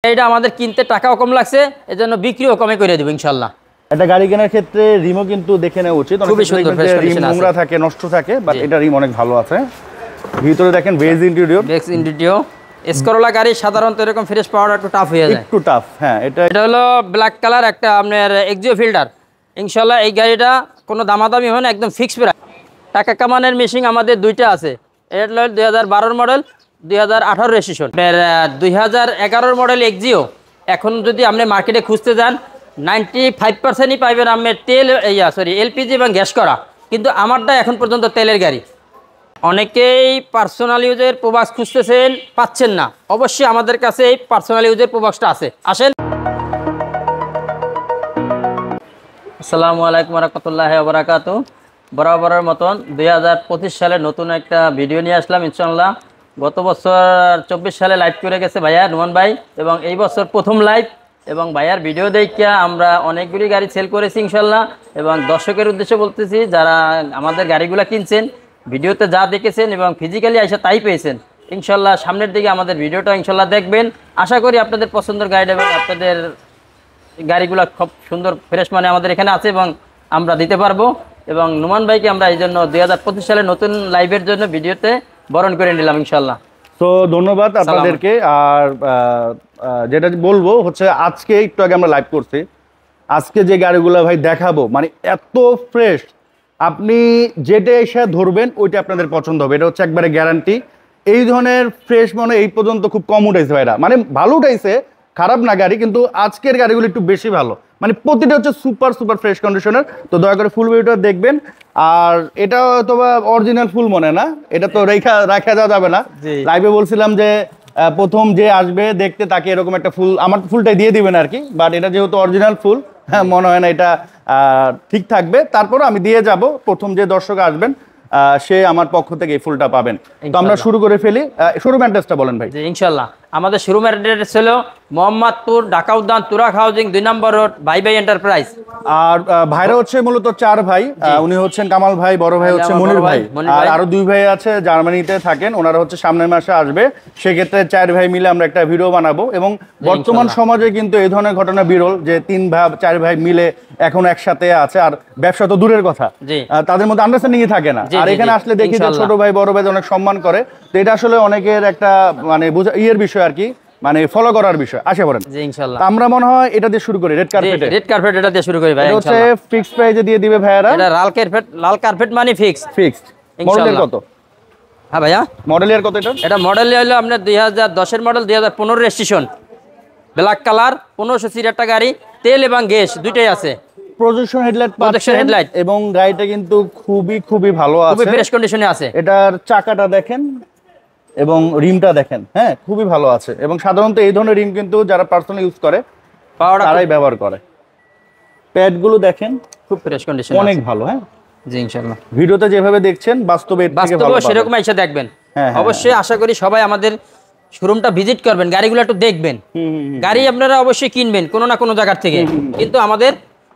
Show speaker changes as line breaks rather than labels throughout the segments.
এটা আমাদের কিনতে টাকাও কম লাগছে, এজন্য বিক্রিও কমে করে দেব ইনশাআল্লাহ।
এটা গাড়ি কেনার ক্ষেত্রে রিমও কিন্তু দেখে নেওয়া উচিত।
খুবই সুন্দর ফ্রেশ
রিম নোংরা থাকে, নষ্ট থাকে, বাট এটা রিম অনেক ভালো আছে। ভিতরে দেখেন বেজ ইন্টেরিয়র,
এসকরোলা গাড়ি সাধারণত এরকম ফ্রেশ পাওয়াটা একটু টাফ হয়ে যায়,
একটু টাফ। হ্যাঁ, এটা
হলো ব্ল্যাক কালার একটা আপনার এক্সিও ফিল্টার। ইনশাআল্লাহ এই গাড়িটা কোনো দামাদামি হয় না, একদম ফিক্স প্রাইস। টাকা কামানের মেশিন আমাদের দুইটা আছে। এটা হলো 2012 মডেল, 2018 রেজিস্ট্রেশন। 2011 মডেল এক্সিও এখন যদি আপনি মার্কেটে খুঁজতে যান 95%ই পাইবেন আপনার তেল এলপিজি এবং গ্যাস করা, কিন্তু আমারটা এখন পর্যন্ত তেলের গাড়ি। অনেকেই পার্সোনাল ইউজের প্রোবাক্স খুঁজতেছেন, পাচ্ছেন না, অবশ্যই আমাদের কাছে এই পার্সোনাল ইউজের প্রোবাক্সটা আছে, আসেন। আসসালামু আলাইকুম রাহমাতুল্লাহি ওয়া বারাকাতুহু। বরাবরের মতন 2025 সালে নতুন একটা ভিডিও নিয়ে আসলাম ইনশাআল্লাহ। গত বছর 24 সালে লাইভ করে গেছে ভাইয়া নুমান ভাই, এবং এই বছর প্রথম লাইভ, এবং ভাইয়ার ভিডিও দেখিয়া আমরা অনেকগুলি গাড়ি সেল করেছি ইনশাআল্লাহ। এবং দর্শকের উদ্দেশ্যে বলতেছি, যারা আমাদের গাড়িগুলো কিনছেন, ভিডিওতে যা দেখেছেন এবং ফিজিক্যালি এসে তাই পেয়েছেন, ইনশাআল্লাহ সামনের দিকে আমাদের ভিডিওটা ইনশাআল্লাহ দেখবেন। আশা করি আপনাদের পছন্দের গাড়ি এবং আপনাদের গাড়িগুলো খুব সুন্দর ফ্রেশ মানে আমাদের এখানে আছে এবং আমরা দিতে পারবো। এবং নুমান ভাইকে আমরা এই জন্য 2025 সালে নতুন লাইভের জন্য ভিডিওতে বরণ করে নিলাম ইনশাআল্লাহ।
তো ধন্যবাদ আপনাদেরকে। আর যেটা বলবো হচ্ছে, আজকে একটু আগে আমরা লাইভ করছি, আজকে যে গাড়িগুলো ভাই দেখাবো মানে এত ফ্রেশ, আপনি যেটা এসে ধরবেন ওইটা আপনাদের পছন্দ হবে, এটা হচ্ছে একবারে গ্যারান্টি। এই ধরনের ফ্রেশ মানে এই পর্যন্ত খুব কম উঠাইছে ভাইরা, মানে ভালো উঠাইছে, খারাপ না গাড়ি, কিন্তু আজকের গাড়িগুলো একটু বেশি ভালো, মানে প্রতিটা হচ্ছে সুপার সুপার ফ্রেশ কন্ডিশনের। তো দয়া করে ফুল ভিডিওটা দেখবেন। আর এটা হয়তো বা অরিজিনাল ফুল মনে না, এটা তো রাখা যাবে না। লাইভে বলছিলাম যে প্রথম যে আসবে দেখতে তাকে এরকম একটা ফুল, আমার ফুলটাই দিয়ে দিবেন আর কি, বাট এটা যেহেতু অরিজিনাল ফুল, হ্যাঁ মনে হয় না এটা ঠিক থাকবে। তারপরও আমি দিয়ে যাব, প্রথম যে দর্শক আসবেন সে আমার পক্ষ থেকে এই ফুলটা পাবেন। তো আমরা শুরু করে ফেলি। শোরুম অ্যাড্রেসটা বলেন ভাই।
জি ইনশাআল্লাহ, আমাদের শোরুম অ্যাড্রেস হলো মোহাম্মদপুর ঢাকা উদ্যান তুরাক হাউজিং 2 নম্বর রোড, ভাই ভাই এন্টারপ্রাইজ।
আর ভাইরা হচ্ছে মূলত 4 ভাই, উনি হচ্ছেন কামাল ভাই, বড় ভাই হচ্ছে মনির ভাই, আর আরো 2 ভাই আছে জার্মানিতে থাকেন, ওনারা হচ্ছে সামনের মাসে আসবে। সেক্ষেত্রে 4 ভাই মিলে আমরা একটা ভিডিও বানাবো। এবং বর্তমান সমাজে কিন্তু এই ধরনের ঘটনা বিরল যে 3 ভাই 4 ভাই মিলে এখন একসাথে আছে, আর ব্যবসা তো দূরের কথা, তাদের মধ্যে আন্ডারস্ট্যান্ডিং থাকে না। আর এখানে আসলে দেখি যে ছোট ভাই বড় ভাই অনেক সম্মান করে। তো এটা আসলে অনেকের একটা মানে ইয়ের বিষয় আর কি, মানে ফলো করার বিষয়। আশা করেন জি ইনশাআল্লাহ। আমরা মনে হয় এটা দিয়ে শুরু করি, রেড কার্পেট এটা দিয়ে শুরু করি ভাই। এটা হচ্ছে ফিক্সড প্রাইসে দিয়ে দিবে ভাইয়ারা। এটা
লাল কার্পেট মানে ফিক্সড।
মডেল কত?
হ্যাঁ ভাইয়া,
মডেলের কত? এটা
মডেল হলো আপনার 2010 এর মডেল, 2015 রেজিস্ট্রেশন, ব্ল্যাক কালার, 1500 সির একটা গাড়ি, তেল এবং গ্যাস দুইটাই আছে।
প্রজেকশন হেডলাইট এবং গাড়িটা কিন্তু খুবই ভালো আছে,
খুবই ফ্রেশ কন্ডিশনে আছে।
এটার চাকাটা দেখেন এবং রিমটা দেখেন, হ্যাঁ খুবই ভালো আছে। এবং সাধারণত এই ধরনের রিম কিন্তু যারা পার্সোনাল ইউজ করে তারাই ব্যবহার করে। প্যাডগুলো দেখেন
খুব ফ্রেশ কন্ডিশন,
অনেক ভালো। হ্যাঁ
জি ইনশাআল্লাহ,
ভিডিওতে যেভাবে দেখছেন বাস্তবে
সেরকম এসে দেখবেন। অবশ্যই আশা করি সবাই আমাদের শোরুমটা ভিজিট করবেন, গাড়িগুলো একটু দেখবেন। গাড়ি আপনারা অবশ্যই কিনবেন কোনো না কোনো জায়গা থেকে, কিন্তু আমাদের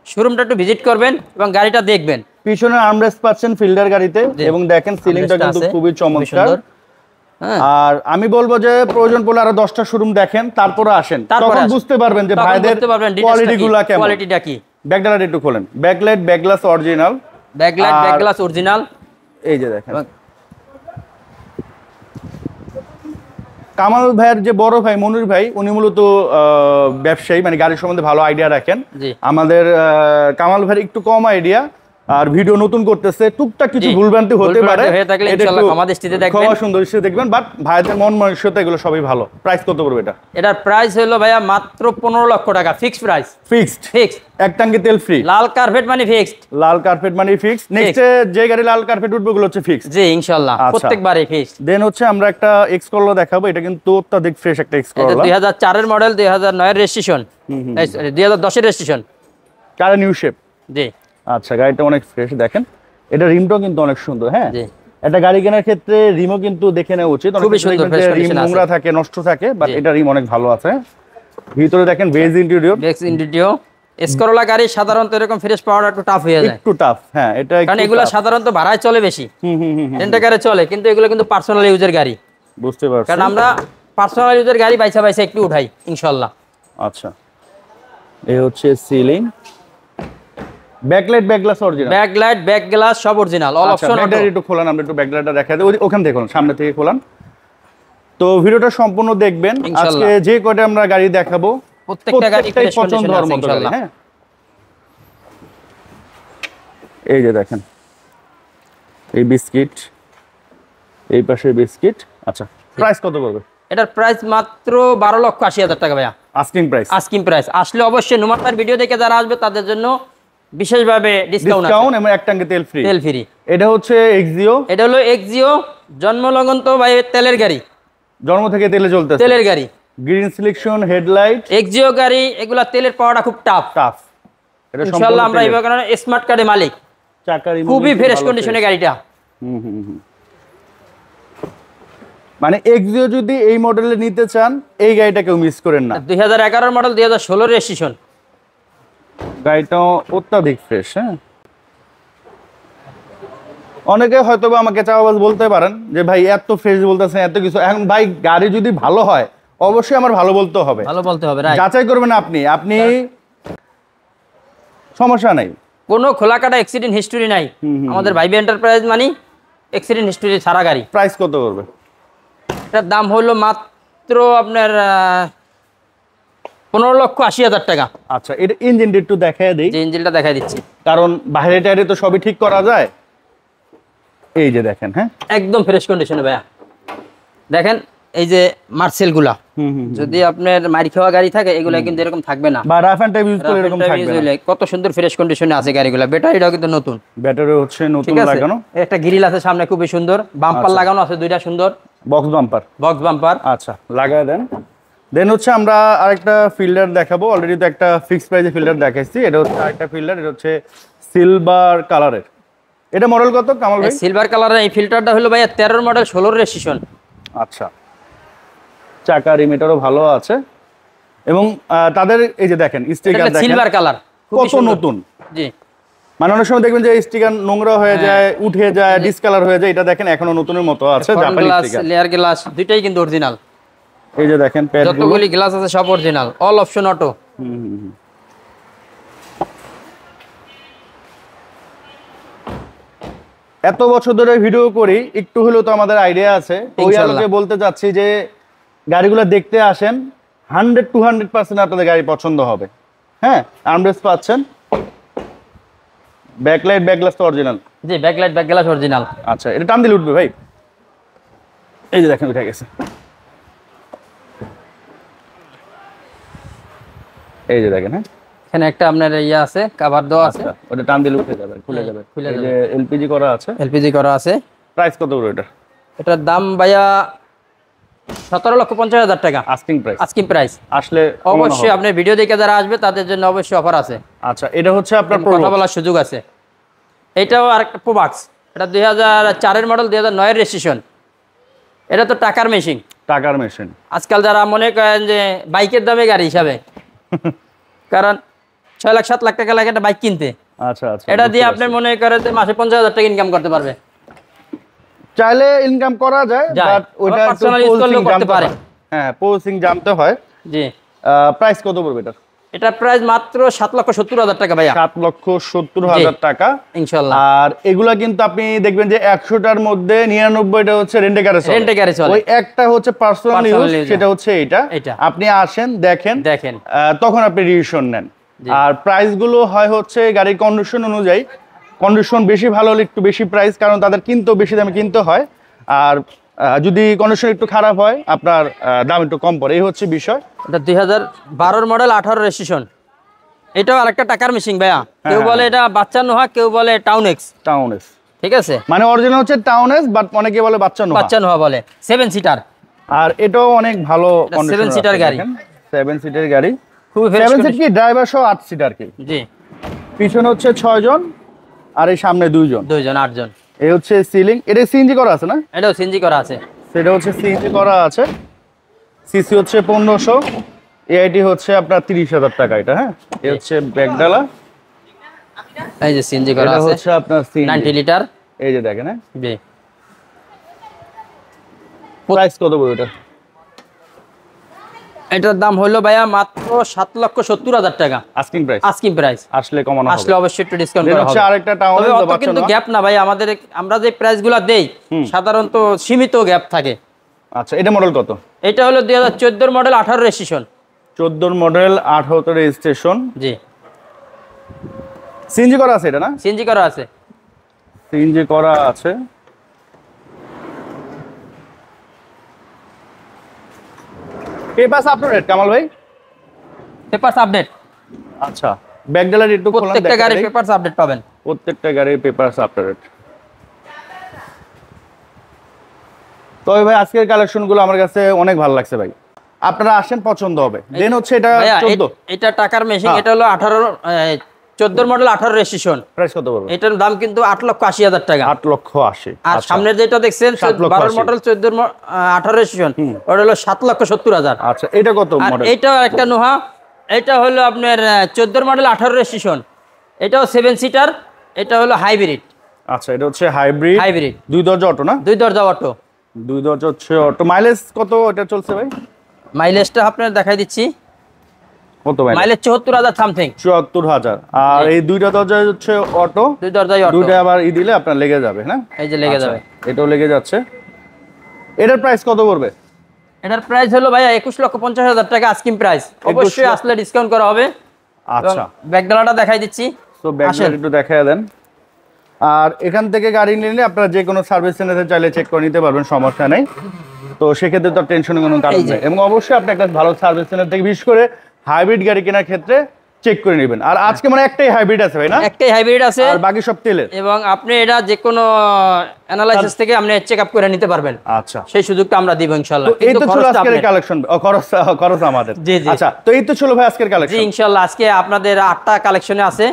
শোরুমটা একটু ভিজিট করবেন এবং গাড়িটা দেখবেন।
পিছনে আর্মরেস্ট পাচ্ছেন ফিল্ডার গাড়িতে, এবং দেখেন সিলিংটা কিন্তু খুবই চমৎকার। আর আমি বলবো যে প্রয়োজন পড়লে আরো 10টা শোরুম দেখেন, তারপরে আসেন, তখন বুঝতে পারবেন যে ভাইদের কোয়ালিটিগুলো কেমন,
কোয়ালিটিটা কি।
ব্যাকলাইট একটু খোলেন, backlight back glass original,
back glass original.
এই যে দেখেন কামাল ভাইয়ের যে বড় ভাই মনির ভাই, উনি মূলত ব্যবসায়ী, মানে গাড়ির সম্বন্ধে ভালো আইডিয়া রাখেন। আমাদের কামাল ভাইয়ের একটু কম আইডিয়া, আর ভিডিও নতুন করতেছে, টুকটাক কিছু ভুলভ্রান্তি হতে পারে, ক্ষমা সুন্দর দেখবেন। বাট ভাইদের মন মানসিকতা এগুলো সবই ভালো। প্রাইস কত পড়বে এটা?
এটার প্রাইস হলো ভাইয়া মাত্র 15 লক্ষ টাকা, ফিক্সড প্রাইস।
ফিক্সড এক টাঙ্কি তেল ফ্রি,
লাল কার্পেট মানে ফিক্সড।
নেক্সট যে গাড়ি লাল কার্পেট উঠবে ওগুলো হচ্ছে ফিক্সড।
জি ইনশাআল্লাহ, প্রত্যেকবারই ফিক্সড।
দেন হচ্ছে আমরা একটা এক্স করলা দেখাবো, এটা কিন্তু অত্যাধিক ফ্রেশ একটা এক্স করলা,
2004 এর মডেল, 2009 এর রেজিস্ট্রেশন, 2010 এর রেজিস্ট্রেশন,
কারে নিউ শেপ।
জি
আচ্ছা, গাড়িটা অনেক ফ্রেশ, দেখেন এটা রিমটাও কিন্তু অনেক সুন্দর। হ্যাঁ, এটা গাড়ি কেনার ক্ষেত্রে রিমও কিন্তু দেখে নেওয়া উচিত। রিম নোংরা থাকে, নষ্ট থাকে, বাট এটা রিম অনেক ভালো আছে। ভিতরে দেখেন বেজ ইন্টেরিয়র,
এসকরোলা গাড়ি সাধারণত এরকম ফ্রেশ পাওয়াটা একটু টাফ হয়ে যায়,
একটু টাফ। হ্যাঁ, এটা
কারণ এগুলো সাধারণত ভাড়ায় চলে বেশি, রেন্টাকারে চলে, কিন্তু এগুলো কিন্তু পার্সোনাল ইউজের গাড়ি,
বুঝতে পারছেন।
কারণ আমরা পার্সোনাল ইউজের গাড়ি বাইসা বাইসা একটু উঠাই ইনশাআল্লাহ।
আচ্ছা, এই হচ্ছে ceiling, backlight, back glass original,
backlight back glass সব অরিজিনাল, অল অপশন অটো।
একটু খোলান, আমরা একটু ব্যাকলাইটটা দেখাই দেব, ওখান থেকে খোলান, সামনে থেকে খোলান। তো ভিডিওটা সম্পূর্ণ দেখবেন, আজকে যে কয়টা আমরা গাড়ি দেখাবো
প্রত্যেকটা গাড়ি
পছন্দ হওয়ার মতো গাড়ি। হ্যাঁ, এই যে দেখেন, এই বিস্কিট, এই পাশে বিস্কিট। আচ্ছা, প্রাইস কত পড়বে?
এটার প্রাইস মাত্র 12,80,000 টাকা ভাইয়া,
আস্কিং প্রাইস।
Asking price. আসলে অবশ্যই নুমান্তার ভিডিও দেখে যারা আসবে তাদের জন্য বিশেষভাবে ডিসকাউন্ট আছে,
এবং এক ট্যাঙ্কে তেল ফ্রি।
তেল ফ্রি।
এটা হচ্ছে এক্সিও,
এটা হলো এক্সিও, জন্মলগ্ন তো ভাই তেলের গাড়ি,
জন্ম থেকে তেলে চলতেছে,
তেলের গাড়ি।
গ্রিন সিলেকশন, হেডলাইট,
এক্সিও গাড়ি, এগুলা তেলের পাওয়াটা খুব টাফ।
এটা
ইনশাআল্লাহ আমরা এবার স্মার্ট কার্ডের মালিক,
চাকার
খুবই ফ্রেশ কন্ডিশনে গাড়িটা।
মানে এক্সিও যদি এই মডেলে নিতে চান, এই গাড়িটা কেউ মিস করেন না।
2011 মডেল, 2016 রেজিস্ট্রেশন,
গাড়িটা অত্যাধিক ফ্রেশ। হ্যাঁ, অনেকে হয়তো আমাকে চাওয়াবাজ বলতে পারেন যে ভাই এত ফ্রেশ বলতেছেন, এত কিছু। এখন ভাই গাড়ি যদি ভালো হয় অবশ্যই আমার ভালো বলতে হবে,
ভালো বলতে হবে, রাইট।
যাচাই করবেন আপনি সমস্যা নাই,
কোনো খোলাকাটা অ্যাক্সিডেন্ট হিস্টরি নাই। আমাদের ভাইবি এন্টারপ্রাইজ মানে অ্যাক্সিডেন্ট হিস্টরি ছাড়া গাড়ি।
প্রাইস কত করবে?
এটার দাম হলো মাত্র আপনার 15,80,000 টাকা।
আচ্ছা, এটা ইঞ্জিনটা একটু দেখায় দিই,
যে ইঞ্জিনটা দেখাই দিচ্ছি,
কারণ বাইরে টাইরে তো সবই ঠিক করা যায়। এই যে দেখেন, হ্যাঁ,
একদম ফ্রেশ কন্ডিশনে ভাইয়া। দেখেন এই যে মার্সেল গুলা, যদি আপনার মারি খাওয়া গাড়ি থাকে এগুলা কিন্তু এরকম থাকবে না,
বা রাফ এন্ড টাইপ ইউজ করলে এরকম থাকবে না।
কত সুন্দর ফ্রেশ কন্ডিশনে আছে গাড়িগুলা। ব্যাটারিটাও কিন্তু নতুন,
ব্যাটারি হচ্ছে নতুন লাগানো।
একটা গ্রিল আছে সামনে খুবই সুন্দর, বাম্পার লাগানো আছে দুইটা সুন্দর
বক্স বাম্পার,
বক্স বাম্পার।
আচ্ছা, লাগায় দেন। দেন হচ্ছে আমরা আরেকটা ফিল্ডার দেখাবো, অলরেডি তো একটা ফিক্সড প্রাইসে ফিল্ডার দেখাইছি। এটা হচ্ছে আরেকটা ফিল্ডার, এটা হচ্ছে সিলভার কালারের। এটা মডেল কত কামাল ভাই?
সিলভার কালারের এই ফিল্টারটা হলো ভাইয়া 13 মডেল, 16 রেজিস্ট্রেশন।
আচ্ছা, চাকা রিমিটারও ভালো আছে, এবং তাদের এই যে দেখেন স্টিকার, দেখেন
সিলভার কালার,
কত নতুন।
জি,
মানে অনেক সময় দেখবেন যে স্টিকার নোংরা হয়ে যায়, উঠে যায়, ডিসকালার হয়ে যায়, এটা দেখেন এখনো নতুনের মতো আছে। জাপানি স্টিকার,
লেয়ার গ্লাস দুইটাই কিন্তু অরিজিনাল।
এই যে দেখেন প্যাডগুলো,
যতগুলি গ্লাস আছে সব অরিজিনাল, অল অপশন অটো।
এত বছর ধরে ভিডিও করি, একটু হলেও তো আমাদের আইডিয়া আছে। ওই আলোকে বলতে চাচ্ছি যে গাড়িগুলো দেখতে আসেন, 100 to 100% আপনাদের গাড়ি পছন্দ হবে। হ্যাঁ, আর্মরেস্ট পাচ্ছেন, ব্যাকলাইট, ব্যাকগ্লাস তো অরিজিনাল।
জি, ব্যাকলাইট ব্যাক গ্লাস অরিজিনাল।
আচ্ছা, এটা টান দিলে উঠবে ভাই। এই যে দেখেন উঠে গেছে, এই যে দেখেন। হ্যাঁ,
এখানে একটা আপনার ইয়া আছে, কভার দেওয়া আছে,
ওটা টান দিলে উঠে যাবে, খুলে যাবে। এই যে এলপিজি করা আছে,
এলপিজি করা আছে।
প্রাইস কত করে এটা?
এটার দাম ভাইয়া 17,50,000 টাকা
আস্কিং প্রাইস।
Asking price.
আসলে
অবশ্যই আপনার ভিডিও দেখে যারা আসবে তাদের জন্য অবশ্যই অফার আছে।
আচ্ছা, এটা হচ্ছে আপনার
কথা বলার সুযোগ আছে। এটাও আরেকটা প্রোবাক্স, এটা 2004 এর মডেল, 2009 এর রেজিস্ট্রেশন। এটা তো টাকার মেশিন,
টাকার মেশিন।
আজকাল যারা মনে করেন যে বাইকের দামে গাড়ি হিসাবে, কারণ 6 লাখ 7 লাখ টাকা লাগে একটা বাইক কিনতে।
আচ্ছা আচ্ছা,
এটা দিয়ে আপনি মনে করেন যে মাসে 50,000 টাকা ইনকাম করতে পারবে।
চাইলে ইনকাম করা যায়, বাট ওটা
পার্সোনাল ইউজ করলেও করতে পারে।
হ্যাঁ, প্রসেসিং জানতে হয়।
জি,
প্রাইস কত পড়বে এটা?
এটা প্রাইস মাত্র 7,70,000 টাকা ভাইয়া।
7,70,000 টাকা
ইনশাআল্লাহ।
আর এগুলা কিন্তু আপনি দেখবেন যে 100টার মধ্যে 99টা হচ্ছে রেন্টে গাড়ি চলে।
রেন্টে গাড়ি চলে।
ওই একটা হচ্ছে পার্সোনাল ইউজ, সেটা হচ্ছে এটা। আপনি আসেন, দেখেন, তখন আপনি ডিসিশন নেন। আর প্রাইস গুলো হয় হচ্ছে গাড়ির কন্ডিশন অনুযায়ী, কন্ডিশন বেশি ভালো হলে একটু বেশি প্রাইস, কারণ তাদের কিনতেও বেশি দামে কিনতে হয়। আর যদি কন্ডিশন একটু খারাপ হয় আপনার দাম একটু কম পড়ে, এই হচ্ছে বিষয়।
এটা 2012 মডেল, 18 রেজিস্ট্রেশন। এটাও আরেকটা টাকার মেশিন ভাইয়া। কেউ বলে এটা বাচ্চা নোহা, কেউ বলে টাউন এক্স।
টাউন এক্স,
ঠিক আছে,
মানে অরিজিনাল হচ্ছে টাউন এক্স, বাট অনেকে বলে বাচ্চা নোহা।
বাচ্চা নোহা বলে। 7 সিটার,
আর এটাও অনেক ভালো কন্ডিশন।
7 সিটার গাড়ি,
7 সিটার গাড়ি,
খুবই ফ্রেশ।
7 সিট কি ড্রাইভার সহ 8 সিটার কি?
জি,
পিছনে হচ্ছে 6 জন আর এই সামনে 2 জন,
8 জন।
এই হচ্ছে সিলিং। এটা সিএনজি করা আছে না?
এটাও সিএনজি করা আছে।
সেটা হচ্ছে সিএনজি করা আছে। সিসি হচ্ছে 1500, এআইটি হচ্ছে আপনার 30,000 টাকা এটা। হ্যাঁ, এই হচ্ছে ব্যাকডালা,
এই যে সিএনজি করা আছে,
এটা হচ্ছে আপনার
90 লিটার।
এই যে দেখেন। হ্যাঁ,
জি,
প্রাইস কত পড়বে এটা?
এটার দাম হলো ভাইয়া মাত্র 7,70,000 টাকা
আস্কিং প্রাইস।
Asking price.
আসলে কমানো হবে,
আসলে অবশ্যই একটু ডিসকাউন্ট
দেন
করা
হচ্ছে
হবে।
আরেকটা টাউন
তবে অত কিন্তু গ্যাপ না ভাই, আমাদের আমরা যে প্রাইসগুলো দেই সাধারণত সীমিত গ্যাপ থাকে।
আচ্ছা, এটা মডেল কত?
এটা হলো 2014 মডেল 18 রেজিস্ট্রেশন।
14 model 18 registration.
জি,
সিএনজি করা আছে এটা না?
সিএনজি করা আছে।
সিএনজি করা আছে। পেপারস আপডেট কামাল ভাই?
Papers update.
আচ্ছা, ব্যাক গ্যালারি একটু খোলান,
প্রত্যেকটা গাড়ির পেপারস আপডেট পাবেন।
প্রত্যেকটা গাড়ির পেপারস আপডেট। তবে ভাই আজকের কালেকশনগুলো আমার কাছে অনেক ভালো লাগছে ভাই, আপনারা আসেন পছন্দ হবে। দেন হচ্ছে এটা 14,
এটা টাকার মেশিন। এটা হলো 14 মডেল 18 রেজিস্ট্রেশন।
প্রাইস কত বলবো?
এটার দাম কিন্তু 8,80,000 টাকা।
8,80,000।
আর সামনের যেটা দেখছেন 12 মডেল 18 রেজিস্ট্রেশন, ওটা হলো 7,70,000।
আচ্ছা, এটা কত
আর
মডেল?
এটা একটা নোহা, এটা হলো আপনার 14 মডেল 18 রেজিস্ট্রেশন। এটাও 7 সিটার, এটা হলো হাইব্রিড।
আচ্ছা, এটা হচ্ছে হাইব্রিড।
হাইব্রিড
2 দরজা অটো না?
2 দরজা অটো।
2 দরজা হচ্ছে অটো। মাইলেজ কত এটা চলছে ভাই?
মাইলেজটা আপনার দেখাই দিচ্ছি।
কত মাইলেজ?
Mileage 74,000 something.
74,000। আর এই দুইটা দরজা হচ্ছে অটো,
2 দরজাই অটো।
দুইটা আবার দিলে আপনার লেগে যাবে না?
এই যে লেগে যাবে।
এটাও লেগে যাচ্ছে। এটার প্রাইস কত পড়বে?
এটার প্রাইস হলো ভাইয়া 21,50,000 টাকা আস্কিং প্রাইস। অবশ্যই আসলে ডিসকাউন্ট করা হবে।
আচ্ছা,
ব্যাকডালাটা দেখাই দিচ্ছি।
তো ব্যাকগ্রাউন্ড একটু দেখায় দেন। আর এখান থেকে গাড়ি নিলে আপনারা যে কোনো সার্ভিস সেন্টারে চাইলে চেক করে নিতে পারবেন, সমস্যা নেই। তো সেক্ষেত্রে তো টেনশনের কোনো কারণ নেই। এবং অবশ্যই আপনি একটা ভালো সার্ভিস সেন্টার থেকে, বিশেষ করে হাইব্রিড গাড়ি কেনার ক্ষেত্রে চেক করে নেবেন। আর আজকে মানে একটাই হাইব্রিড আছে ভাই না?
একটাই হাইব্রিড আছে,
আর বাকি সব তেলের।
এবং আপনি এটা যে কোনো অ্যানালাইসিস থেকে আপনি চেক আপ করে নিতে পারবেন।
আচ্ছা,
সেই সুযোগটা আমরা দিব ইনশাআল্লাহ।
তো এই তো ছিল আজকের কালেকশন। খরচ আমাদের।
জি জি।
আচ্ছা, তো এই তো ছিল ভাই আজকের
জি
কালেকশন।
ইনশাআল্লাহ আজকে আপনাদের 8টা কালেকশনে আছে,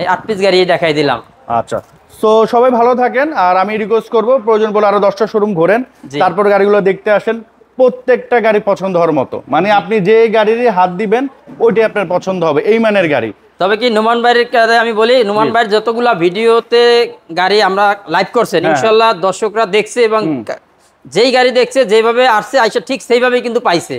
এই 8 পিস গাড়ি দেখাই দিলাম।
আচ্ছা, সো সবাই ভালো থাকেন। আর আমি রিকোয়েস্ট করব, প্রয়োজন বলে আরো 10টা শোরুম ঘোরেন, তারপর গাড়িগুলো দেখতে আসেন। প্রত্যেকটা গাড়ি পছন্দ হওয়ার মতো, মানে আপনি যে গাড়ির হাত দিবেন ওইটাই আপনার পছন্দ হবে, এই মানের গাড়ি।
তবে কি নোমান ভাইয়ের কাছে আমি বলি, নোমান ভাইয়ের যতগুলা ভিডিওতে গাড়ি আমরা লাইভ করছেন ইনশাআল্লাহ দর্শকরা দেখছে, এবং যেই গাড়ি দেখছে যেভাবে আসছে আইসা ঠিক সেইভাবেই কিন্তু পাইছে,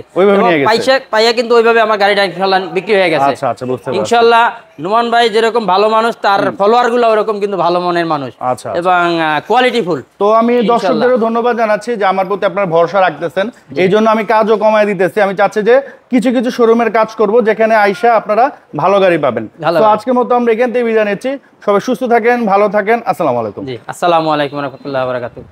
পাইয়া কিন্তু ওইভাবে আমার গাড়িটা ইনশাআল্লাহ বিক্রি হয়ে গেছে।
আচ্ছা আচ্ছা, বুঝতে পারছি।
ইনশাআল্লাহ নোমান ভাই যেরকম ভালো মানুষ, তার ফলোয়ার গুলো ওরকম কিন্তু ভালো মনের মানুষ।
আচ্ছা,
এবং কোয়ালিটিফুল।
তো আমি দর্শকদেরও ধন্যবাদ জানাচ্ছি যে আমার প্রতি আপনারা ভরসা রাখতেছেন। এই জন্য আমি কাজও কমায় দিতেছি। আমি চাচ্ছি যে কিছু কিছু শোরুমের কাজ করব যেখানে আইসা আপনারা ভালো গাড়ি পাবেন। তো আজকের মতো আমরা এখান থেকে বিদায় নিচ্ছি। সবাই সুস্থ থাকেন, ভালো থাকেন। আসসালামু আলাইকুম।
জি, আসসালামু আলাইকুম ওয়া রাহমাতুল্লাহি ওয়া বারাকাতুহু।